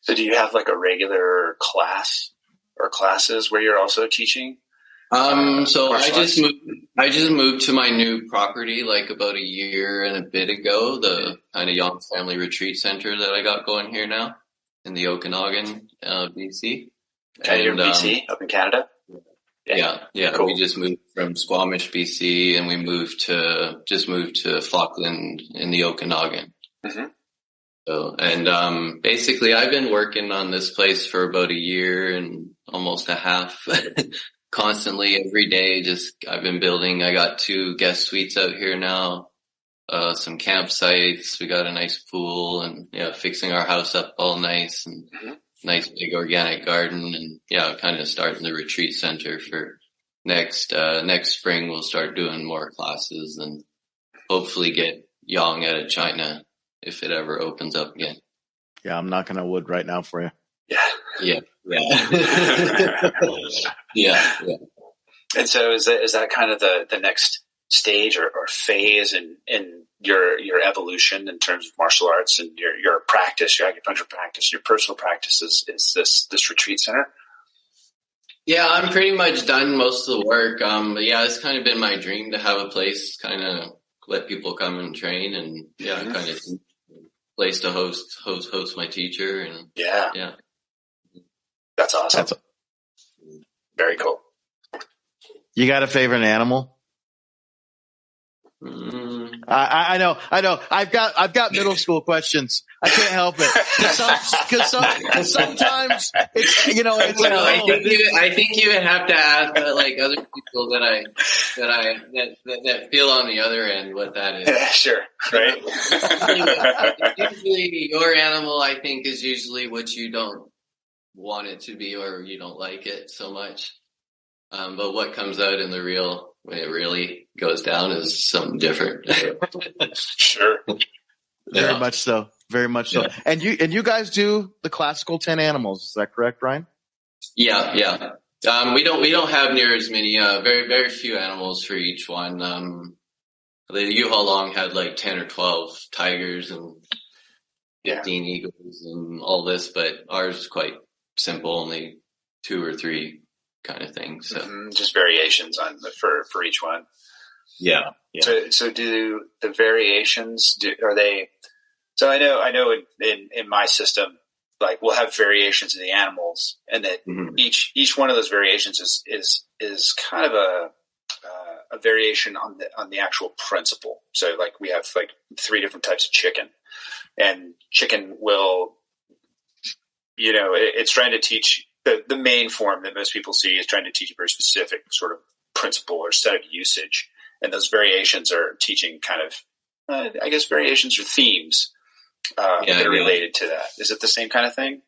So do you have like a regular class or classes where you're also teaching? So I just moved to my new property like about a year and a bit ago, the kind of Yang Family Retreat Center that I got going here now in the Okanagan, BC. Okay, you're in BC, up in Canada? Yeah. Cool. We just moved from Squamish, BC, and we moved to Falkland in the Okanagan. Mm-hmm. So, and basically I've been working on this place for about a year and almost a half. Constantly every day, I've been building. I got 2 guest suites out here now, some campsites. We got a nice pool and fixing our house up all nice and nice big organic garden and kind of starting the retreat center for next spring. We'll start doing more classes and hopefully get Yang out of China if it ever opens up again. Yeah, I'm knocking on wood right now for you. Yeah. Yeah. And so is that kind of the next stage or phase in your evolution in terms of martial arts and your practice, your acupuncture practice, your personal practice is this retreat center? Yeah, I'm pretty much done most of the work. But yeah, it's kind of been my dream to have a place, kind of let people come and train and kind of place to host my teacher and yeah. That's awesome. Very cool. You got a favorite animal? I know. I've got middle school questions. I can't help it. Cause sometimes it's, I think you would have to ask like other people that feel on the other end what that is. Yeah, sure. Right. Usually your animal, I think, is usually what you don't want it to be or you don't like it so much. But what comes out in the real, when it really goes down, is something different. Sure. Very much so. Very much so. And you guys do the classical 10 animals. Is that correct, Brian? Yeah. We don't have near as many, very, very few animals for each one. The LiuHe Long had like 10 or 12 tigers and 15 eagles and all this, but ours is quite simple, only 2 or 3 kind of thing. So just variations on for each one. Yeah. So do the variations are they? So I know in my system, like we'll have variations in the animals, and that each one of those variations is kind of a variation on the actual principle. So like we have like 3 different types of chicken, and chicken will, it's trying to teach. The main form that most people see is trying to teach a very specific sort of principle or set of usage. And those variations are teaching kind of, I guess variations or themes that are related to that. Is it the same kind of thing?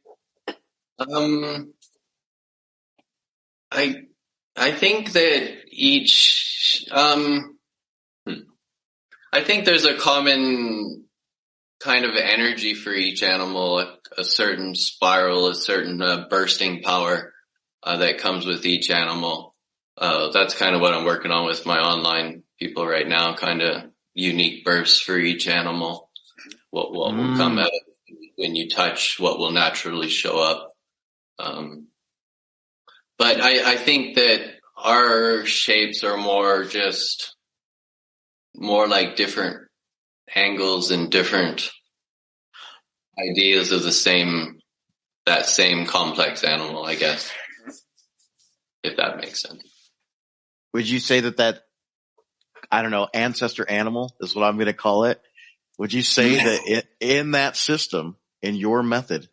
I think that I think there's a common kind of energy for each animal, a certain spiral, a certain bursting power that comes with each animal. That's kind of what I'm working on with my online people right now, kind of unique bursts for each animal. What will come out when you touch, what will naturally show up. But I think that our shapes are more like different angles and different ideas of that same complex animal, I guess, if that makes sense. Would you say that I don't know, ancestor animal is what I'm going to call it? Would you say that in that system, in your method,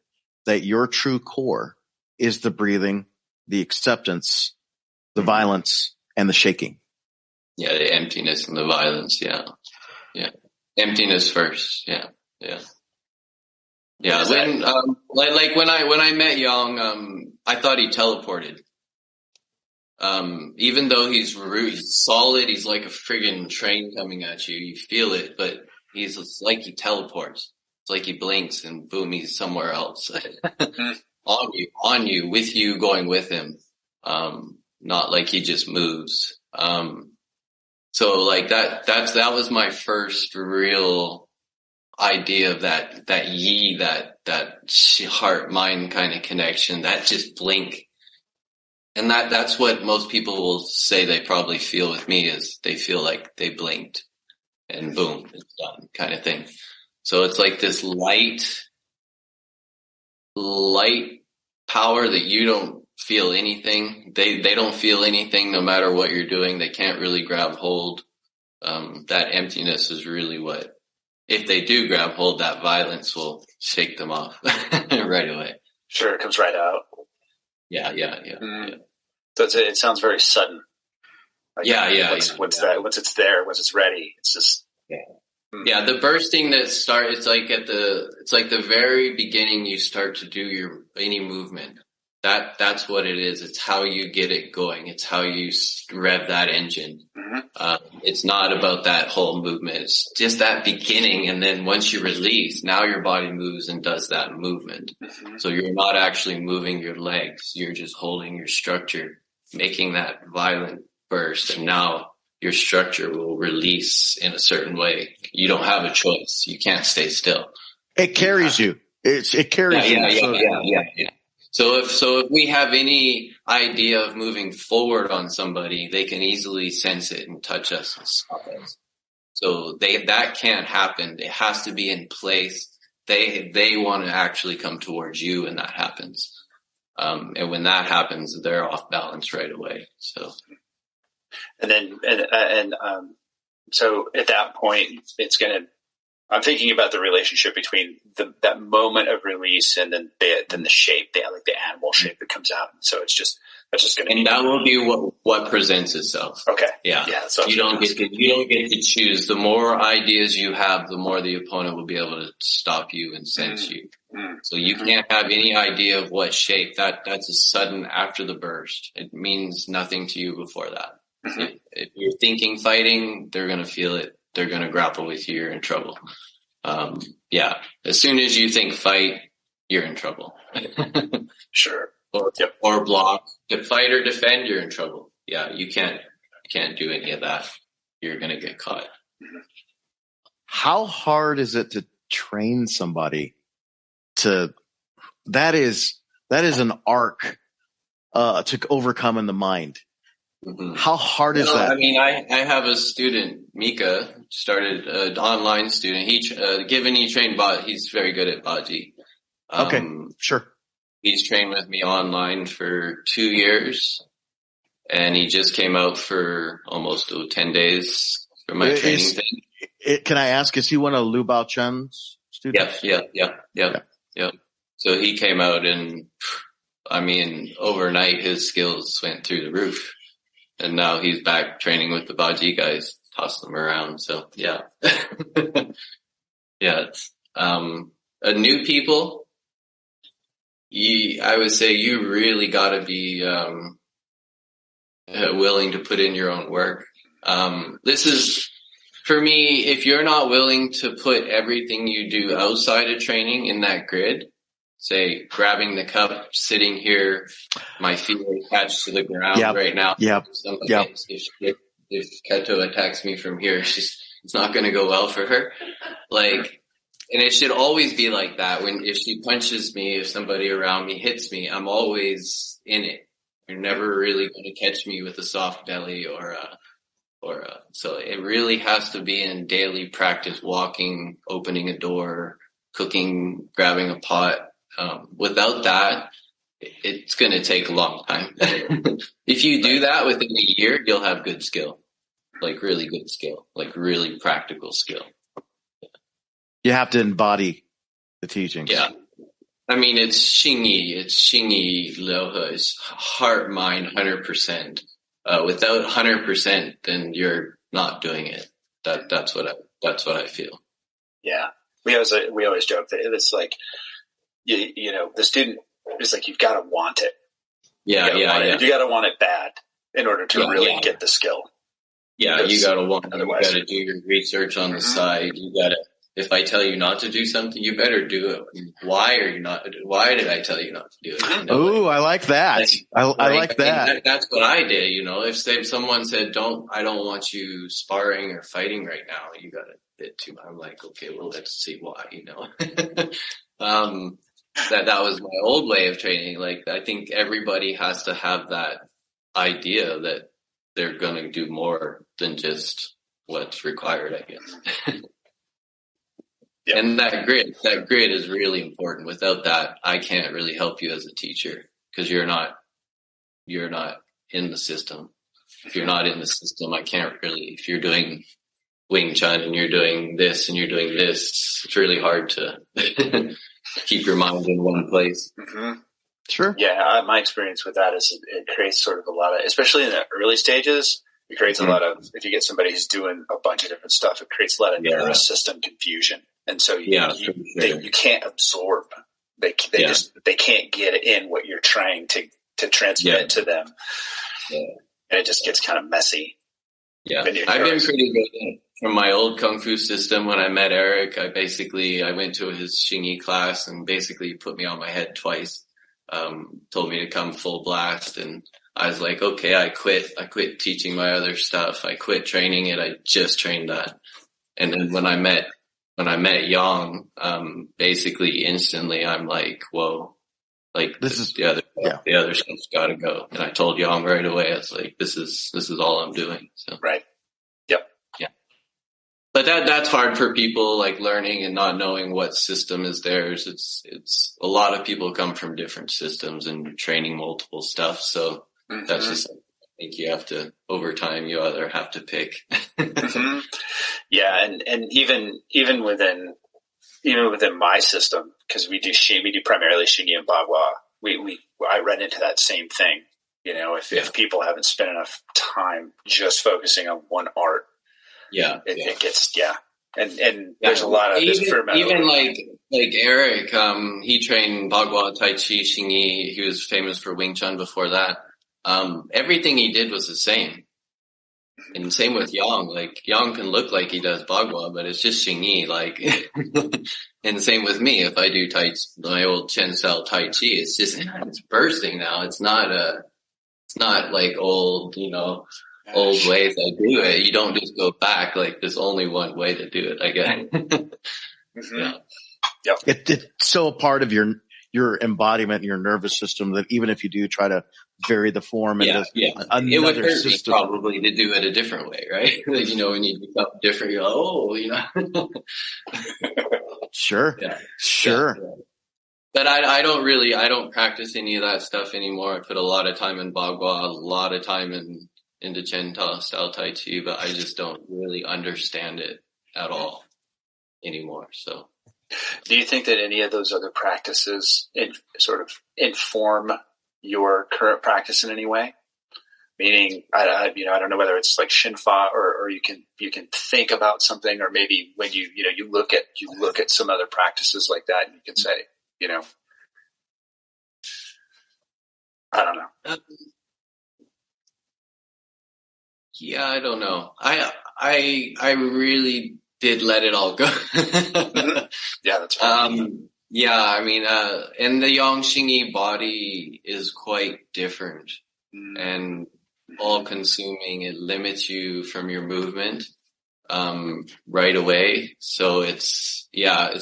that your true core is the breathing, the acceptance, the violence, and the shaking? Yeah, the emptiness and the violence. Yeah. Emptiness first. Yeah. When when I met Yang, I thought he teleported. Even though he's solid, he's like a friggin' train coming at you. You feel it, but it's like he teleports. It's like he blinks and boom, he's somewhere else. on you, with you, going with him. Not like he just moves. So like that was my first real idea of that yi, that heart mind kind of connection, that just blink. And that's what most people will say they probably feel with me, is they feel like they blinked and boom, it's done kind of thing. So it's like this light power that you don't feel anything. They don't feel anything no matter what you're doing. They can't really grab hold. That emptiness is really what, if they do grab hold, that violence will shake them off right away. Sure, it comes right out. Yeah. So it sounds very sudden. Like once it's there, once it's ready, it's just. Yeah, the bursting that starts, it's like the very beginning you start to do any movement. That's what it is. It's how you get it going. It's how you rev that engine. It's not about that whole movement. It's just that beginning. And then once you release, now your body moves and does that movement. So you're not actually moving your legs. You're just holding your structure, making that violent burst. And now your structure will release in a certain way. You don't have a choice. You can't stay still. It carries you. It carries you. Yeah. So if we have any idea of moving forward on somebody, they can easily sense it and touch us and stop us. So that can't happen. It has to be in place. They want to actually come towards you, and that happens. And when that happens, they're off balance right away. So. So at that point, I'm thinking about the relationship between that moment of release and then the shape, the animal shape that comes out. So that's just going to be. And that will be what presents itself. Okay. Yeah. So you don't get to choose. The more ideas you have, the more the opponent will be able to stop you and sense you. So you can't have any idea of what shape. That's a sudden after the burst. It means nothing to you before that. If you're thinking fighting, they're going to feel it. They're going to grapple with you. You're in trouble. As soon as you think fight, you're in trouble. Sure. Or block. To fight or defend, you're in trouble. Yeah, you can't do any of that. You're going to get caught. How hard is it to train somebody to? That is an arc to overcome in the mind. How hard is that? I mean, I have a student, Mika, started an online student. He trained he's very good at Baji. Okay, sure. He's trained with me online for 2 years, and he just came out for almost 10 days for my training thing. Can I ask, is he one of Liu Bao Chen's students? Yeah. So he came out, and I mean, overnight his skills went through the roof. And now he's back training with the Baji guys, toss them around. So yeah. It's, a new people, I would say you really gotta be, willing to put in your own work. This is, for me, if you're not willing to put everything you do outside of training in that grid, say grabbing the cup, sitting here, my feet are attached to the ground right now. If Keto attacks me from here, it's not going to go well for her. And it should always be like that. If she punches me, if somebody around me hits me, I'm always in it. You're never really going to catch me with a soft belly so it really has to be in daily practice, walking, opening a door, cooking, grabbing a pot. Without that, it's going to take a long time. If you do that within a year, you'll have good skill, like really good skill, like really practical skill. You have to embody the teachings. Yeah. I mean, it's XinYi LiuHe. It's heart, mind, 100%. Without 100%, then you're not doing it. That's what I feel. Yeah. We always joke that it's like, you know, the student is like, you've got to want it. You got to want it bad in order to really get the skill. Yeah, you got to want it. You got to do your research on the side. You got to, if I tell you not to do something, you better do it. Why did I tell you not to do it? Oh, I like that. I like that. That's what I did, you know. If someone said, I don't want you sparring or fighting right now, bit too much. I'm like, okay, well, let's see why, that was my old way of training. Like, I think everybody has to have that idea that they're going to do more than just what's required, I guess. Yep. And that grid is really important. Without that, I can't really help you as a teacher because you're not in the system. If you're not in the system, I can't really, if you're doing Wing Chun and you're doing this and you're doing this, it's really hard to keep your mind in one place. Mm-hmm. Sure. Yeah, my experience with that is it creates sort of a lot of, especially in the early stages, it creates a lot of, if you get somebody who's doing a bunch of different stuff, it creates a lot of nervous system confusion. And so you can't absorb. They can't get in what you're trying to transmit to them. Yeah. And it just gets kind of messy. Yeah. I've been pretty good from my old Kung Fu system. When I met Eric, I went to his XinYi class and basically put me on my head twice. Told me to come full blast, and I was like, okay, I quit teaching my other stuff. I quit training it. I just trained that. And then when I met Yang, basically instantly I'm like, whoa, like the other stuff's gotta go. And I told Yang right away, I was like, this is all I'm doing. So. Right. Yep. Yeah. But that's hard for people, like learning and not knowing what system is theirs. It's a lot of people come from different systems and training multiple stuff. So that's just, I think you have to, over time, you either have to pick. Mm-hmm. Yeah. And even within my system, because we do primarily XinYi and Bagua, I run into that same thing. If people haven't spent enough time just focusing on one art, it gets, and there's a lot of even like Eric, he trained Bagua, Tai Chi, XinYi. He was famous for Wing Chun before that. Everything he did was the same. And same with Yang. Like, Yang can look like he does Bagua, but it's just XinYi. Like, and same with me. If I do my old Chen style Tai Chi, it's bursting now. It's not like old, old ways I do it. You don't just go back. Like, there's only one way to do it, I guess. Mm-hmm. Yeah. Yep. It's so a part of your embodiment, your nervous system, that even if you do try to vary the form into another it would hurt system, me probably to do it a different way, right? Like, when you become different, you're like, Sure. Yeah. Sure. Yeah. But I don't practice any of that stuff anymore. I put a lot of time in Bagua, a lot of time into Chen style Tai Chi, but I just don't really understand it at all anymore. So, do you think that any of those other practices sort of inform your current practice in any way? Meaning, I don't know whether it's like Shinfa or you can think about something, or maybe when you look at some other practices like that, and you can say, I don't know. Yeah, I don't know. I really did let it all go. Mm-hmm. Yeah, that's fine. Yeah, I mean, and the Yang XinYi body is quite different and all consuming. It limits you from your movement, right away. So it's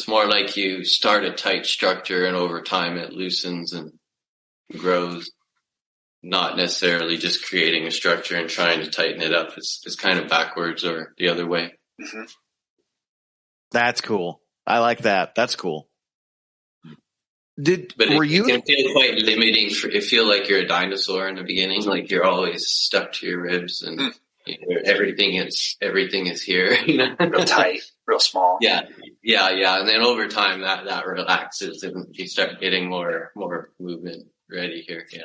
more like you start a tight structure and over time it loosens and grows, not necessarily just creating a structure and trying to tighten it up. It's kind of backwards or the other way. Mm-hmm. That's cool. I like that. That's cool. It can feel quite limiting. It feel like you're a dinosaur in the beginning, like you're always stuck to your ribs and everything is here. Real tight, real small. Yeah. And then over time that relaxes and you start getting more movement ready here. Yeah.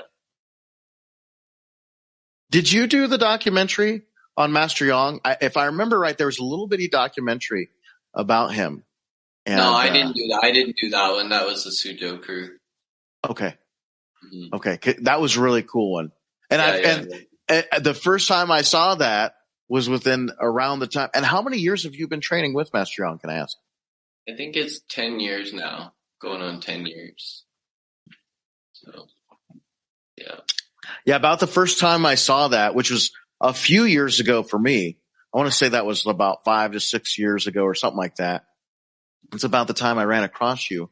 Did you do the documentary on Master Yong? If I remember right, there was a little bitty documentary about him. And, no, I didn't do that. I didn't do that one. That was the Suzhou crew. Okay. Mm-hmm. Okay. That was a really cool one. And the first time I saw that was within around the time. And how many years have you been training with Master Yong, can I ask? I think it's 10 years now, going on 10 years. So, yeah. Yeah. About the first time I saw that, which was a few years ago for me, I want to say that was about 5 to 6 years ago or something like that. It's about the time I ran across you,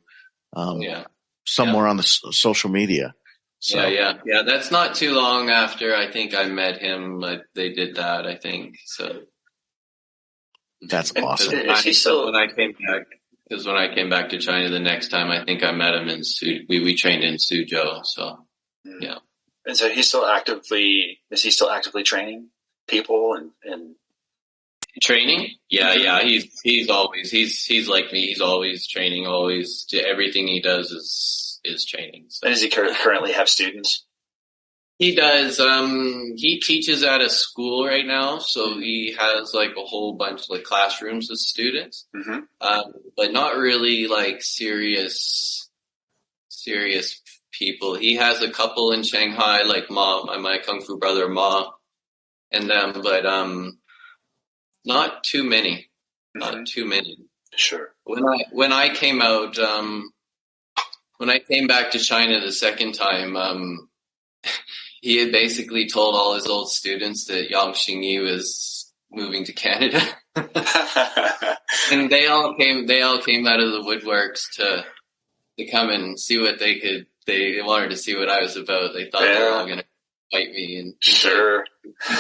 somewhere on the social media. So. Yeah. That's not too long after I think I met him. They did that, I think. So that's awesome. When I came back to China the next time, I think I met him in we trained in Suzhou. So yeah. And so is he still actively training people and training? Yeah. He's always, he's like me. He's always training, everything he does is training. So. And does he currently have students? He does. He teaches at a school right now, so he has like a whole bunch of like classrooms with students, but not really like serious people. He has a couple in Shanghai, like Ma, my kung fu brother Ma, and them, but not too many. Not too many. Sure. When I came out, when I came back to China the second time, he had basically told all his old students that Yang XinYi was moving to Canada. And they all came out of the woodworks to come and see what they could. They wanted to see what I was about. They thought they were all going to fight me. And sure.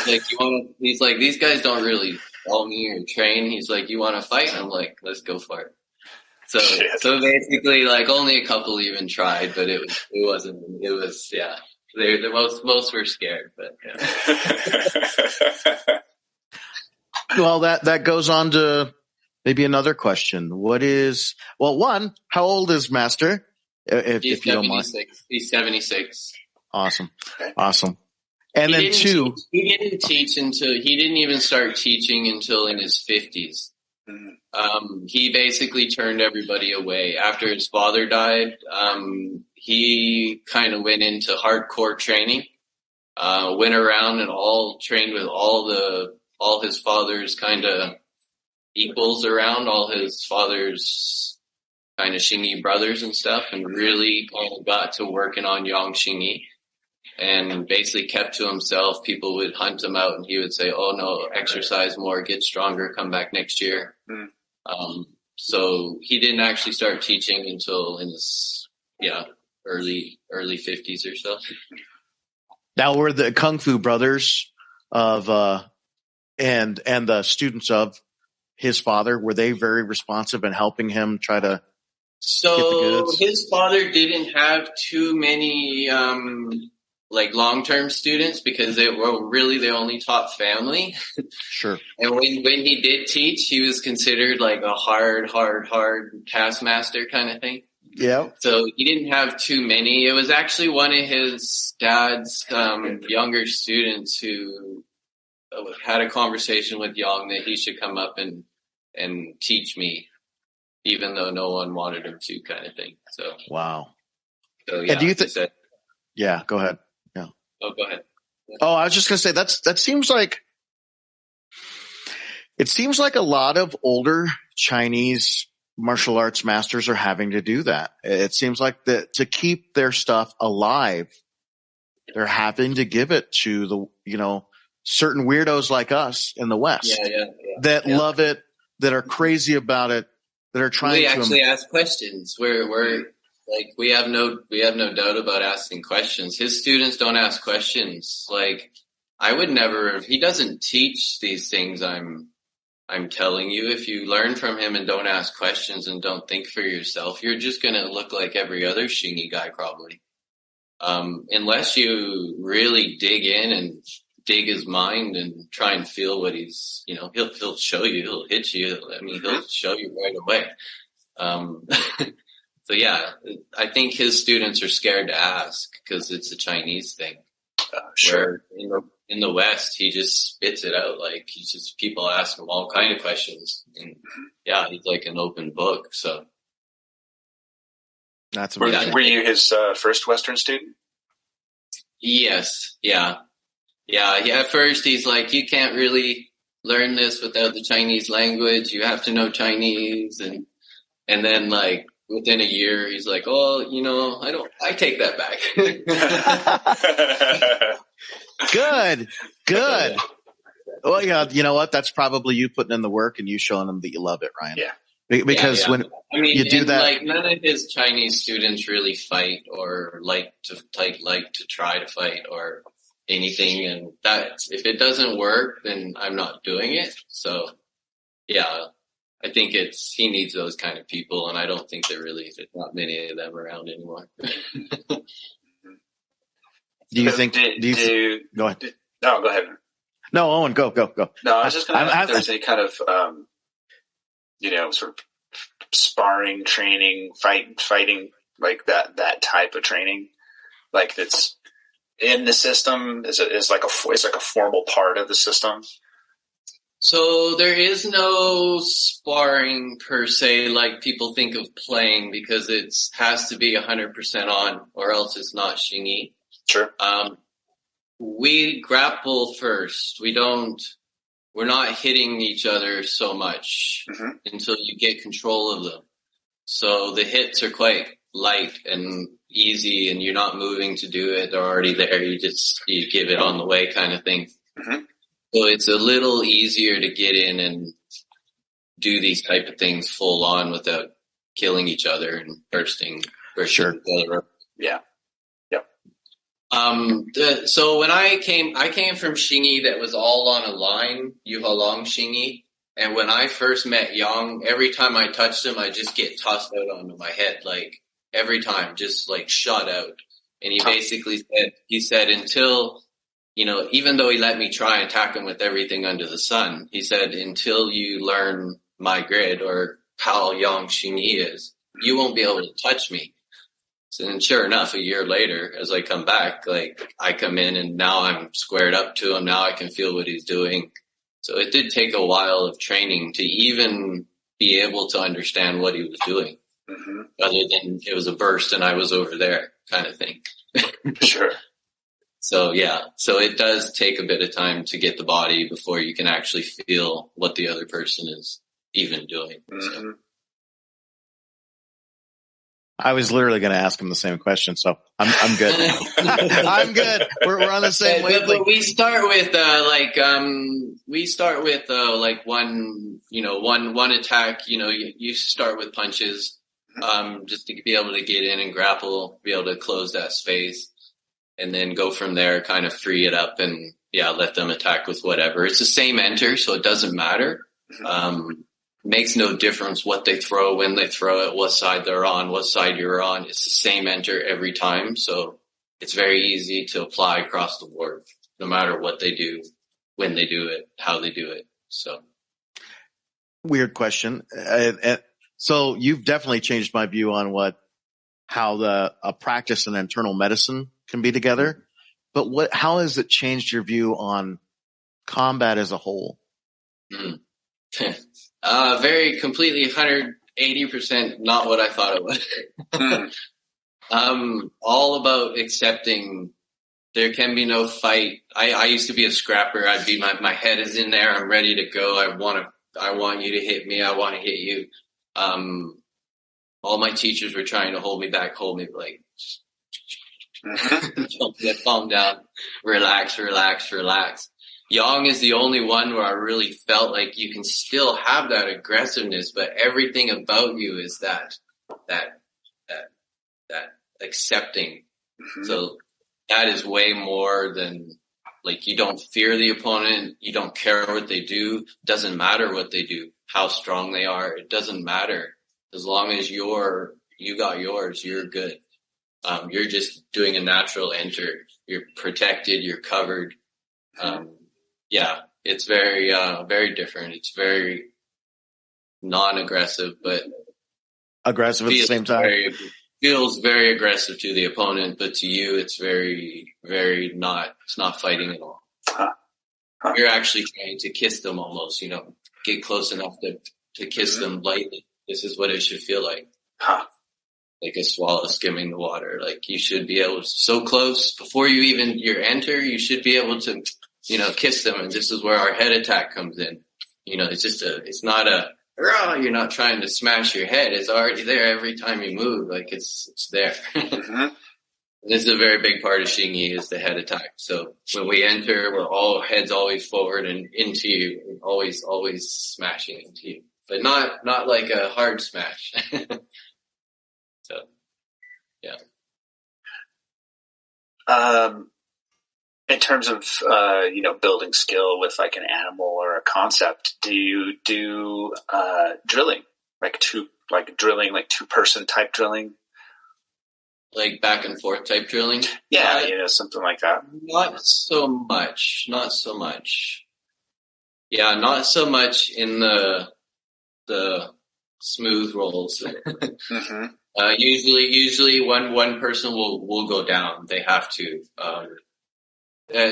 He's like, these guys don't really follow me or train. He's like, you want to fight? I'm like, let's go for it. So basically, like only a couple even tried, but it was the most were scared, but yeah. Well, that goes on to maybe another question. One, how old is Master? If you don't mind. He's 76. Awesome. And then two, he didn't even start teaching until in his 50s. He basically turned everybody away after his father died. He kind of went into hardcore training, went around and trained with all his father's kind of equals around, all his father's kind of XinYi brothers and stuff, and really kind of got to working on Yang XinYi and basically kept to himself. People would hunt him out and he would say, oh no, exercise more, get stronger, come back next year. So he didn't actually start teaching until in his, early 50s or so. Now were the Kung Fu brothers of, and the students of his father, were they very responsive in helping him try to get the goods? His father didn't have too many, like long-term students because they only taught family. Sure. And when he did teach, he was considered like a hard taskmaster kind of thing. Yeah. So he didn't have too many. It was actually one of his dad's younger students who had a conversation with Yang that he should come up and teach me, even though no one wanted him to, kind of thing. So wow. So yeah. And do you think? Yeah. Go ahead. Yeah. Oh, go ahead. Oh, I was just gonna say that seems like a lot of older Chinese martial arts masters are having to do that. It seems like that to keep their stuff alive, they're having to give it to the certain weirdos like us in the West that love it, that are crazy about it, that are trying to actually ask questions. We're like we have no doubt about asking questions. His students don't ask questions. Like I would never. He doesn't teach these things. I'm telling you, if you learn from him and don't ask questions and don't think for yourself, you're just going to look like every other XinYi guy probably. Unless you really dig in and dig his mind and try and feel what he's, he'll show you, he'll hit you. I mean, he'll show you right away. So yeah, I think his students are scared to ask because it's a Chinese thing. Sure. Where in the West, he just spits it out. Like people ask him all kind of questions. And yeah, he's like an open book. So that's amazing. Were you his first Western student? Yes. Yeah. At first he's like, you can't really learn this without the Chinese language. You have to know Chinese. And then like within a year, he's like, oh, I take that back. Good. Well, yeah, you know what? That's probably you putting in the work and you showing them that you love it, Ryan. Yeah. Because when you do that, like none of his Chinese students really fight or like to try to fight or anything, and that if it doesn't work, then I'm not doing it. So, yeah, I think he needs those kind of people, and I don't think there's not many of them around anymore. Do you think? Go ahead. No, go ahead. No, Owen, go. No, I was just going to ask if there's any kind of, sort of sparring training, fighting, like that type of training, like that's in the system is like a formal part of the system. So there is no sparring per se, like people think of playing, because it has to be 100% on, or else it's not XinYi. Sure. We grapple first. We're not hitting each other so much until you get control of them. So the hits are quite light and easy, and you're not moving to do it. They're already there. You give it on the way kind of thing. Mm-hmm. So it's a little easier to get in and do these type of things full on without killing each other and bursting each other up. Yeah. So when I came from XinYi that was all on a line, LiuHe XinYi. And when I first met Yang, every time I touched him, I just get tossed out onto my head. Like every time, just like shot out. And he basically said until, even though he let me try and attack him with everything under the sun, he said, until you learn my grid or how Yang XinYi is, you won't be able to touch me. And sure enough, a year later, as I come back, like I come in and now I'm squared up to him. Now I can feel what he's doing. So it did take a while of training to even be able to understand what he was doing. Mm-hmm. Other than it was a burst and I was over there kind of thing. Sure. So yeah, so it does take a bit of time to get the body before you can actually feel what the other person is even doing. Mm-hmm. So. I was literally going to ask him the same question, so I'm good. I'm good. We're on the same wavelength. But we start with one attack. You start with punches, just to be able to get in and grapple, be able to close that space, and then go from there. Kind of free it up and let them attack with whatever. It's the same enter, so it doesn't matter. Makes no difference what they throw, when they throw it, what side they're on, what side you're on. It's the same enter every time. So it's very easy to apply across the board, no matter what they do, when they do it, how they do it. So weird question. So you've definitely changed my view on how a practice and internal medicine can be together. But how has it changed your view on combat as a whole? Very completely 180% not what I thought it was. All about accepting there can be no fight. I used to be a scrapper. I'd be my head is in there. I'm ready to go. I want you to hit me. I want to hit you. All my teachers were trying to hold me back, like, calm down, relax. Yang is the only one where I really felt like you can still have that aggressiveness, but everything about you is that accepting. Mm-hmm. So that is way more than like you don't fear the opponent. You don't care what they do. Doesn't matter what they do, how strong they are. It doesn't matter. As long as you got yours, you're good. You're just doing a natural enter. You're protected. You're covered. It's very, very different. It's very non-aggressive, but aggressive at the same time. Feels very aggressive to the opponent, but to you, it's very, very not. It's not fighting at all. You're actually trying to kiss them almost. Get close enough to kiss them lightly. This is what it should feel like. Like a swallow skimming the water. Like you should be able to, so close before you even enter, you should be able to, kiss them. And this is where our head attack comes in. It's not you're not trying to smash your head. It's already there every time you move. Like it's there. Mm-hmm. This is a very big part of XinYi is the head attack. So when we enter, we're all heads always forward and into you, always smashing into you, but not like a hard smash. So, yeah. In terms of, building skill with like an animal or a concept, do you do, drilling, like two-person type drilling? Like back and forth type drilling? Yeah, something like that. Not so much. Yeah, not so much in the smooth rolls. Mm-hmm. Usually one person will go down. They have to.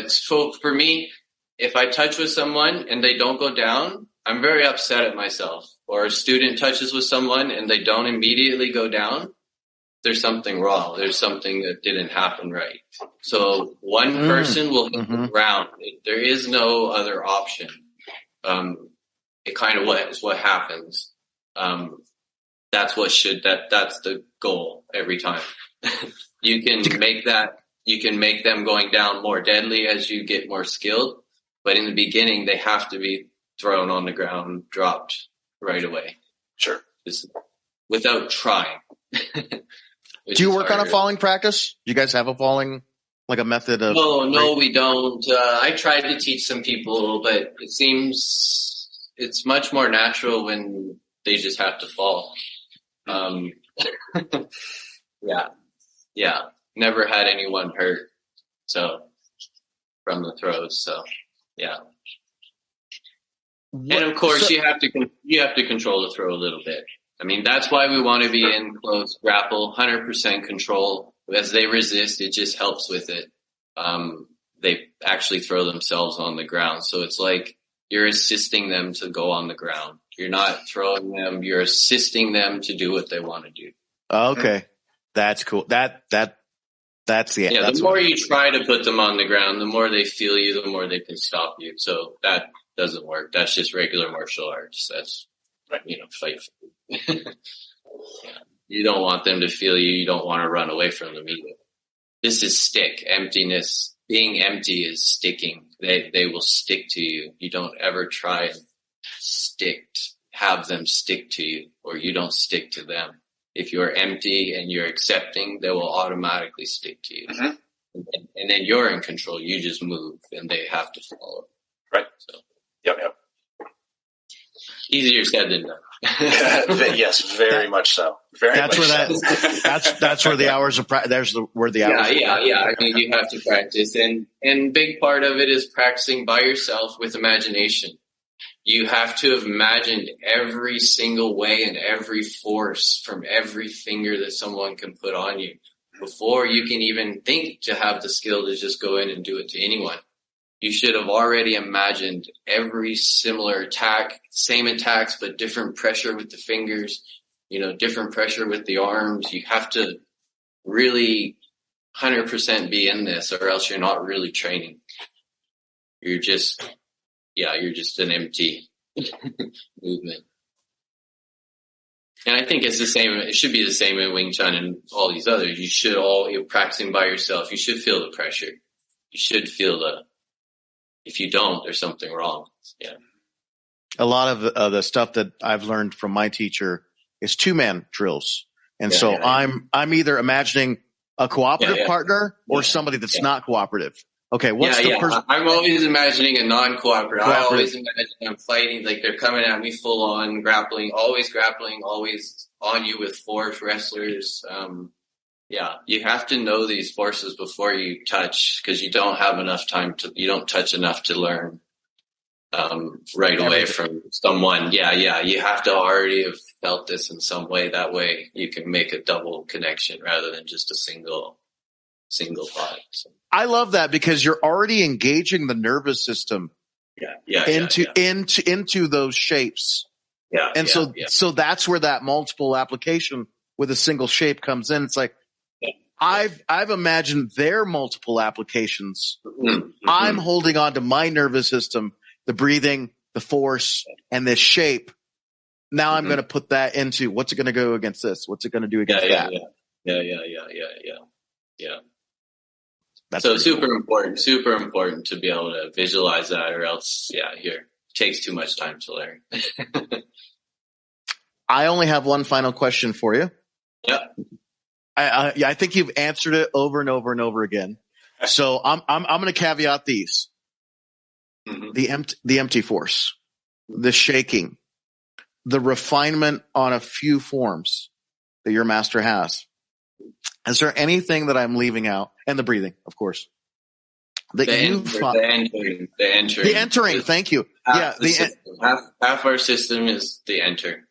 So for me, if I touch with someone and they don't go down, I'm very upset at myself. Or a student touches with someone and they don't immediately go down, there's something wrong. There's something that didn't happen right. So one person will hit the ground. There is no other option. It kind of is what happens. That's the goal every time. You can make them going down more deadly as you get more skilled. But in the beginning, they have to be thrown on the ground, dropped right away. Sure. Without trying. Do you work on a falling practice? Do you guys have a falling, like a method of? No, we don't. I tried to teach some people, but it seems it's much more natural when they just have to fall. Yeah. Never had anyone hurt. So from the throws. So yeah. And of course you have to control the throw a little bit. I mean, that's why we want to be in close grapple, 100% control. As they resist, it just helps with it. They actually throw themselves on the ground. So it's like you're assisting them to go on the ground. You're not throwing them, you're assisting them to do what they want to do. Okay. That's cool. That's the more you try to put them on the ground, the more they feel you, the more they can stop you. So that doesn't work. That's just regular martial arts. That's, fight. You don't want them to feel you. You don't want to run away from them either. This is stick. Emptiness. Being empty is sticking. They will stick to you. You don't ever try and have them stick to you, or you don't stick to them. If you're empty and you're accepting, they will automatically stick to you. Mm-hmm. And then you're in control. You just move and they have to follow. Right. So, yep. Easier said than done. Yes, very much so. That's where the hours of practice. Yeah. I mean, you have to practice, and big part of it is practicing by yourself with imagination. You have to have imagined every single way and every force from every finger that someone can put on you before you can even think to have the skill to just go in and do it to anyone. You should have already imagined every similar attack, same attacks, but different pressure with the fingers, different pressure with the arms. You have to really 100% be in this, or else you're not really training. You're just an empty movement. And I think it's the same. It should be the same in Wing Chun and all these others. You're practicing by yourself. You should feel the pressure. You should feel if you don't, there's something wrong. Yeah. A lot of the stuff that I've learned from my teacher is 2-man drills. And I'm either imagining a cooperative partner or somebody that's not cooperative. Okay. What's the person? I'm always imagining a non-cooperative. I always imagine I'm fighting, like they're coming at me full on grappling, always on you with force wrestlers. You have to know these forces before you touch, because you don't have enough time you don't touch enough to learn right away from someone. You have to already have felt this in some way. That way you can make a double connection rather than just a single thought. So. I love that, because you're already engaging the nervous system into those shapes. Yeah. And so that's where that multiple application with a single shape comes in. It's like, I've imagined their multiple applications. Mm-hmm. I'm holding on to my nervous system, the breathing, the force, and this shape. Now I'm going to put that into what's it going to go against this? What's it going to do against that? Yeah. That's so super cool. super important to be able to visualize that, or else, it takes too much time to learn. I only have one final question for you. Yeah. I think you've answered it over and over and over again. So I'm going to caveat these. Mm-hmm. The empty force, the shaking, the refinement on a few forms that your master has. Is there anything that I'm leaving out? And the breathing, of course. The entering. Thank you. Half our system is the enter.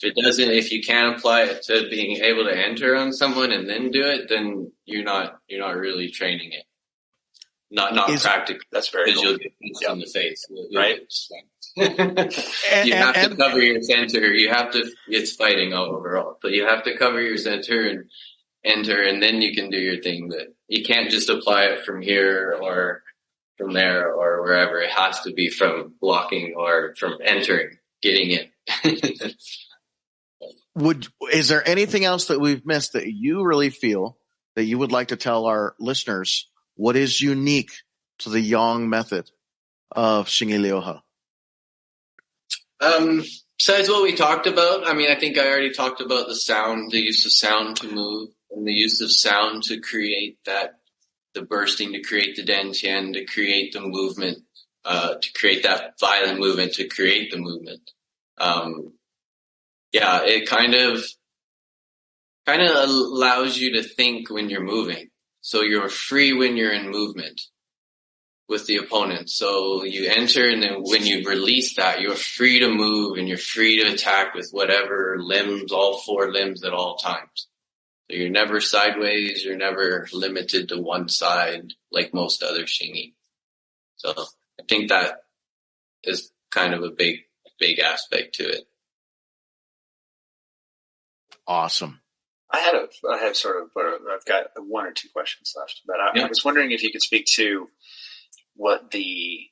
If you can't apply it to being able to enter on someone and then do it, then you're not really training it. Not practical. That's very cool. You'll get punched in the face, right? You have to cover your center. It's fighting overall, but you have to cover your center and enter, and then you can do your thing. But you can't just apply it from here or from there or wherever. It has to be from blocking or from entering, getting it. Is there anything else that we've missed that you really feel that you would like to tell our listeners what is unique to the Yang method of XinYi LiuHe? Besides what we talked about, I think I already talked about the sound, the use of sound to move, and the use of sound to create the bursting, to create the dantian, to create the movement, to create that violent movement, to create the movement. It kind of allows you to think when you're moving. So you're free when you're in movement with the opponent. So you enter, and then when you release that, you're free to move and you're free to attack with whatever limbs, all four limbs at all times. So you're never sideways, you're never limited to one side like most other XinYi. So I think that is kind of a big aspect to it. Awesome. I've got one or two questions left, but I was wondering if you could speak to about the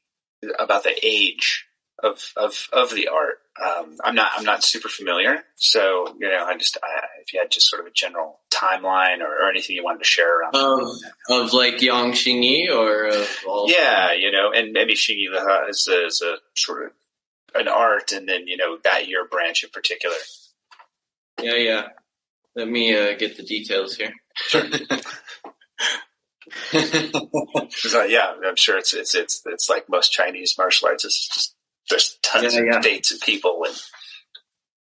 age of the art. I'm not super familiar, so if you had just sort of a general timeline or anything you wanted to share around of like Yang XinYi or of all. And maybe XinYi LiuHe is a sort of an art, and then that year branch in particular. Yeah. Let me get the details here. Sure. I'm sure it's like most Chinese martial arts. It's just there's tons of dates and people. And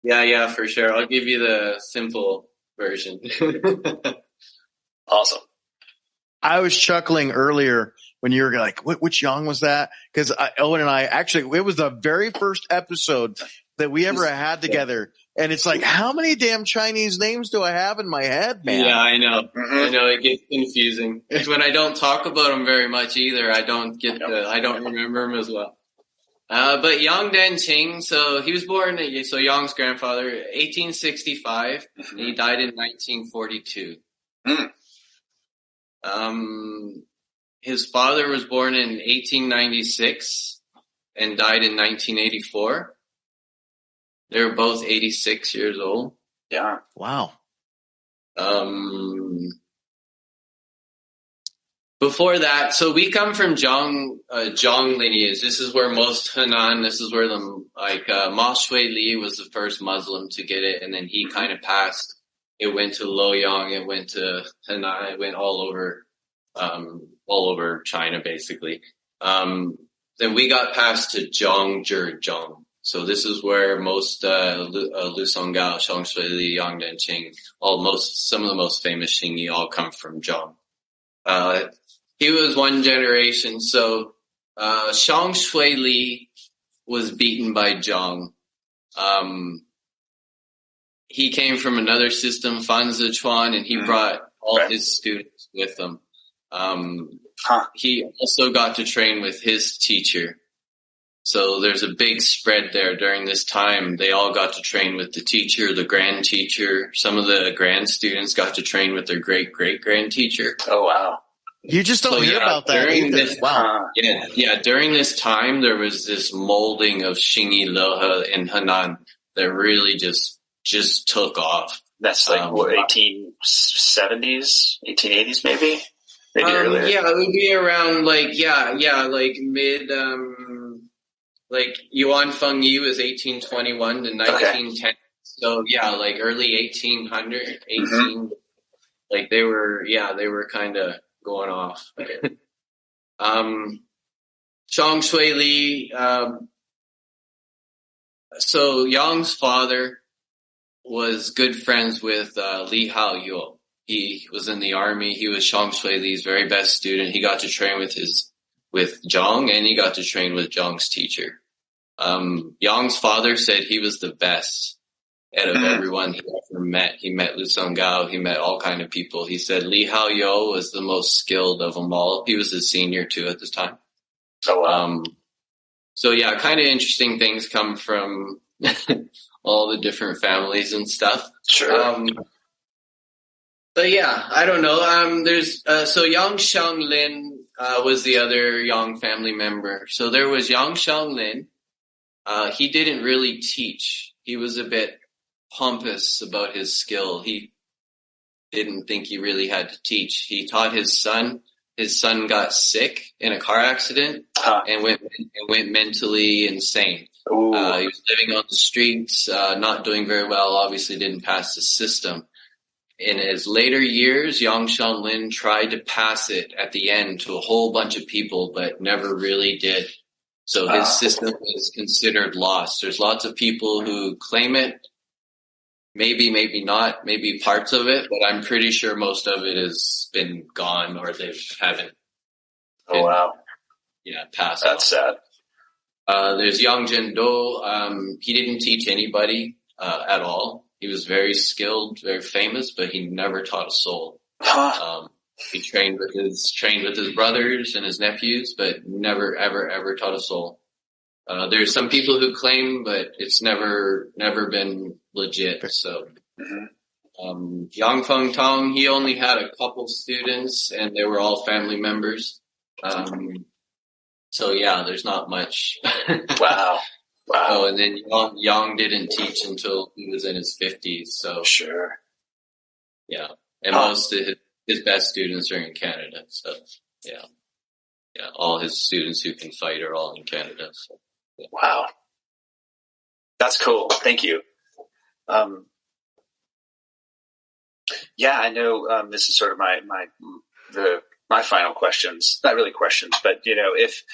yeah, for sure. I'll give you the simple version. Awesome. I was chuckling earlier when you were like, which Yang was that? Because Owen and I it was the very first episode that we ever had together. And it's like, how many damn Chinese names do I have in my head, man? Yeah, I know. Mm-hmm. I know, it gets confusing. When I don't talk about them very much either, I don't remember them as well. But Yang Danqing, so he was born, Yang's grandfather, 1865, and he died in 1942. His father was born in 1896 and died in 1984. They were both 86 years old. Yeah. Wow. Before that, so we come from Zhang lineage. This is where most Henan, this is where Ma Shui-li was the first Muslim to get it, and then he kind of passed. It went to Luoyang, it went to Henan, it went all over China, basically. Then we got passed to Zhang. So this is where most Lu Songgao, Shang Shui-li, Yang Danqing, some of the most famous XinYi all come from Zhang. He was one generation. So Shang Shui-li was beaten by Zhang. He came from another system, Fan Zichuan, and he brought all his students with him. He also got to train with his teacher. So there's a big spread there during this time. They all got to train with the teacher, the grand teacher. Some of the grand students got to train with their great-great-grand teacher. Oh, wow. You just don't hear about that. Wow. During this time, there was this molding of XinYi LiuHe in Henan that really just took off. That's like 1870s, 1880s maybe? Maybe earlier. Yeah, it would be around like mid like Yuan Feng Yi was 1821 to 1910. Okay. So yeah, like early 1800, 18 like they were kind of going off. Zhang Shui Li, so Yang's father was good friends with Li Haoyuo. He was in the army. He was Zhang Shui Li's very best student. He got to train with Zhang, and he got to train with Zhang's teacher. Yang's father said he was the best out of everyone he ever met. He met Lu Songgao. He met all kind of people. He said Li Haoyuo was the most skilled of them all. He was his senior too at this time. Oh, wow. So yeah, kind of interesting things come from all the different families and stuff. Sure. But yeah, I don't know. There's so Yang Sheng was the other Yang family member. So there was Yang Sheng. He didn't really teach. He was a bit pompous about his skill. He didn't think he really had to teach. He taught his son. His son got sick in a car accident and went mentally insane. He was living on the streets, not doing very well. Obviously, didn't pass the system. In his later years, Yang Sheng tried to pass it at the end to a whole bunch of people, but never really did. So his system is considered lost. There's lots of people who claim it. Maybe, maybe not, maybe parts of it, but I'm pretty sure most of it has been gone or they haven't. Oh, wow. Yeah, passed. That's sad. There's Yang Zhendo. He didn't teach anybody at all. He was very skilled, very famous, but he never taught a soul. He trained with his brothers and his nephews, but never, ever taught a soul. There's some people who claim, but it's never been legit. So, Yang Feng Tong, he only had a couple students, and they were all family members. So yeah, there's not much. Wow. Oh, and then Yang didn't teach until he was in his 50s. So sure. Yeah, and most of his best students are in Canada. So yeah, all his students who can fight are all in Canada. So, yeah. Wow, that's cool. Thank you. Yeah, I know. This is sort of my final questions. Not really questions, but if.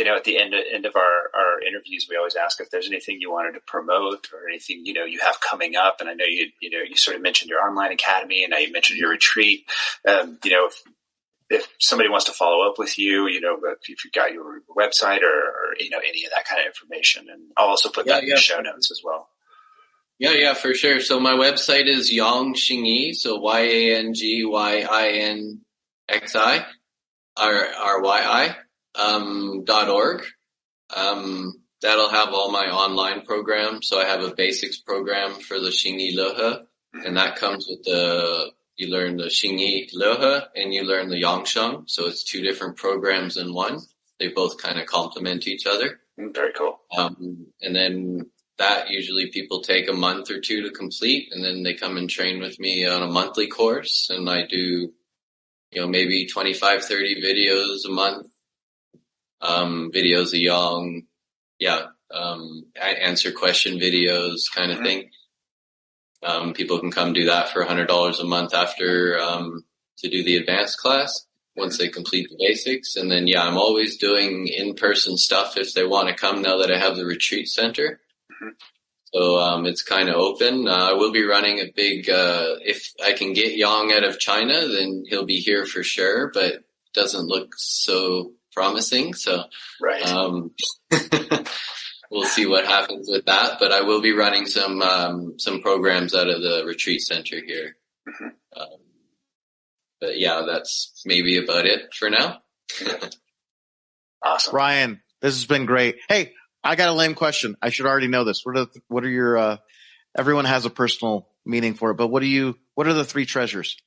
At the end of our interviews, we always ask if there's anything you wanted to promote or anything, you have coming up. And I know you sort of mentioned your online academy, and now you mentioned your retreat. If somebody wants to follow up with you, if you've got your website or any of that kind of information, and I'll also put that in the show notes as well. Yeah, for sure. So my website is Yang XinYi, so YangYinxi, RYI. .org. That'll have all my online programs. So I have a basics program for the XinYi LiuHe, and that comes with you learn the XinYi LiuHe and you learn the Yang Sheng. So it's two different programs in one. They both kind of complement each other. Very cool. And then that usually people take a month or two to complete, and then they come and train with me on a monthly course, and I do, maybe 25, 30 videos a month. Videos of Yang, answer question videos kind of thing. People can come do that for $100 a month after, to do the advanced class once they complete the basics. And then, I'm always doing in-person stuff if they want to come now that I have the retreat center. So, it's kind of open. I will be running a big, if I can get Yang out of China, then he'll be here for sure, but it doesn't look so promising. So, right. We'll see what happens with that, but I will be running some programs out of the retreat center here. But yeah, that's maybe about it for now. Awesome. Ryan, this has been great. Hey, I got a lame question. I should already know this. What are your, everyone has a personal meaning for it, but what are the three treasures?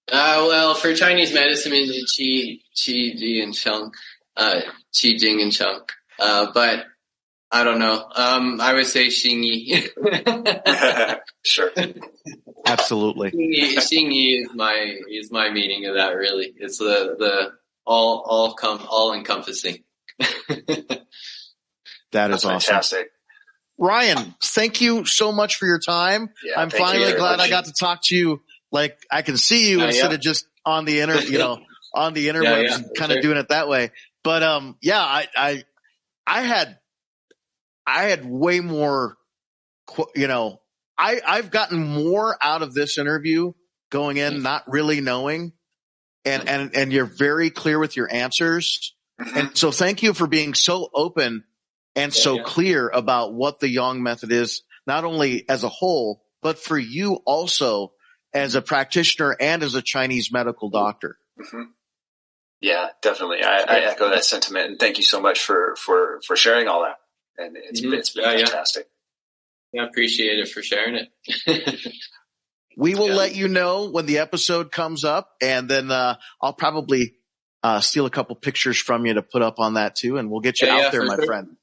Well, for Chinese medicine, it's Qi, Ji, and Sheng, Qi, Jing, and Sheng. But I don't know. I would say XinYi. Sure. Absolutely. XinYi is my meaning of that. Really, it's the all encompassing. That is awesome. Fantastic. Ryan, thank you so much for your time. Yeah, I'm finally glad I got to talk to you. Like I can see you instead of just on the on the interwebs, kind of doing it that way. But I had way more. I've gotten more out of this interview going in, not really knowing, and you're very clear with your answers. Mm-hmm. And so thank you for being so open and so clear about what the Yang method is, not only as a whole, but for you also as a practitioner and as a Chinese medical doctor. Mm-hmm. Yeah, definitely. I echo that sentiment, and thank you so much for sharing all that. And it's been fantastic. Yeah, I appreciate it for sharing it. We will let you know when the episode comes up, and then I'll probably steal a couple pictures from you to put up on that too, and we'll get you out there, my friend.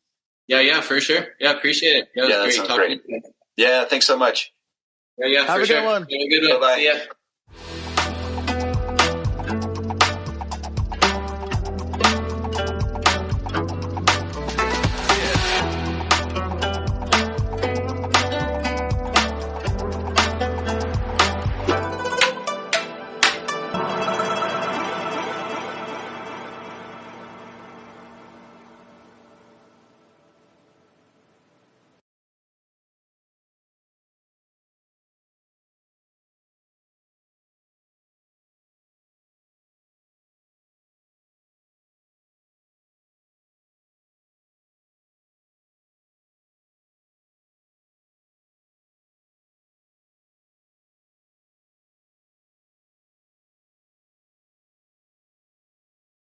Yeah, for sure. Yeah, appreciate it. That sounds great. Yeah, thanks so much. Yeah, Have a good one. Have a good one. Bye-bye. See ya.